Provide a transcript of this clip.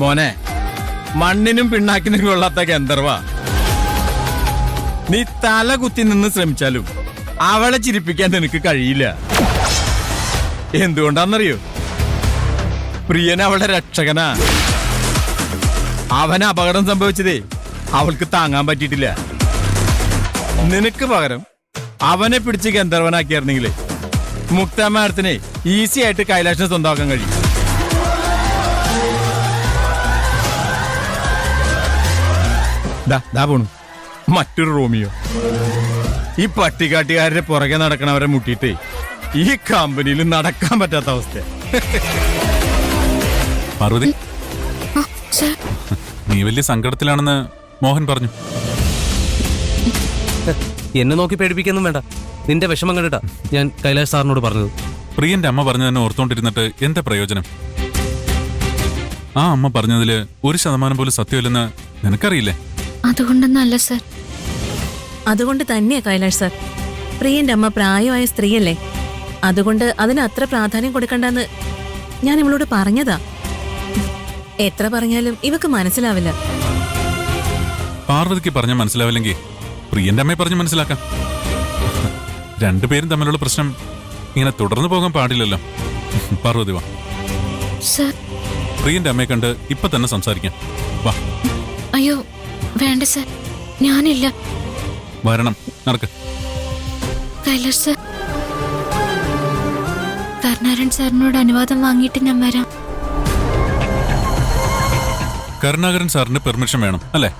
മോനെ, മണ്ണിനും പിണ്ണാക്കിനും കൊള്ളാത്ത ഗന്ധർവ. നീ തല കുത്തി നിന്ന് ശ്രമിച്ചാലും അവളെ ചിരിപ്പിക്കാൻ നിനക്ക് കഴിയില്ല. എന്തുകൊണ്ടാന്നറിയോ? പ്രിയൻ അവളുടെ രക്ഷകനാ. അവന് അപകടം സംഭവിച്ചതേ അവൾക്ക് താങ്ങാൻ പറ്റിയിട്ടില്ല. നിനക്ക് പകരം അവനെ പിടിച്ച് ഗന്ധർവനാക്കിയായിരുന്നെങ്കിലേ മുക്ത മാഡത്തിനെ ഈസി ആയിട്ട് കൈലാഷിനെ സ്വന്തമാക്കാൻ കഴിയും. ദാ പോണു മറ്റൊരു റോമിയോ. ഈ പട്ടിക്കാട്ടുകാരുടെ പുറകെ നടക്കണവരെ മുട്ടിയിട്ടേ ഈ കമ്പനിയിൽ നടക്കാൻ പറ്റാത്ത അവസ്ഥ. പാർവതി, നീ വലിയ സങ്കടത്തിലാണെന്ന് മോഹൻ പറഞ്ഞു. എന്നെ നോക്കി പേടിപ്പിക്കൊന്നും വേണ്ട. നിന്റെ വിഷമം കണ്ടിട്ടാ ഞാൻ കൈലാഷ് സാറിനോട് പറഞ്ഞത്. പ്രിയന്റെ അമ്മ പറഞ്ഞു തന്നെ ഓർത്തോണ്ടിരുന്നിട്ട് എന്താ പ്രയോജനം? ആ അമ്മ പറഞ്ഞതില് 1% പോലും സത്യമില്ലെന്ന് നിനക്കറിയില്ലേ? അതുകൊണ്ടൊന്നല്ല സർ. അതുകൊണ്ട് തന്നെയാ കൈലാഷ് സാർ. പ്രിയന്റെ അമ്മ പ്രായമായ സ്ത്രീയല്ലേ, അതുകൊണ്ട് അതിന് അത്ര പ്രാധാന്യം കൊടുക്കണ്ടെന്ന് ഞാൻ ഇവളോട് പറഞ്ഞതാ. എത്ര പറഞ്ഞാലും ഇവക്ക് മനസ്സിലാവില്ല. പാർവതിക്ക് പറഞ്ഞ മനസ്സിലാവില്ലെങ്കിൽ പ്രിയന്റെ അമ്മയെ പറഞ്ഞ് മനസ്സിലാക്കാം. രണ്ടുപേരും തമ്മിലുള്ള പ്രശ്നം ഇങ്ങനെ തുടർന്നു പോകാൻ പാടില്ലല്ലോ. പാർവതി വാ, സർ. പ്രിയന്റെ അമ്മയെ കണ്ട് ഇപ്പൊ തന്നെ സംസാരിക്കാം. വാ. അയ്യോ വേണ്ട സർ, ഞാനില്ല. വരണം, നടക്ക്. കൈലാഷ് സർ, കരുണാകരൻ സാറിനോട് അനുവാദം വാങ്ങിയിട്ട് ഞാൻ വരാം. കരുണാകരൻ സാറിന് പെർമിഷൻ വേണം അല്ലേ?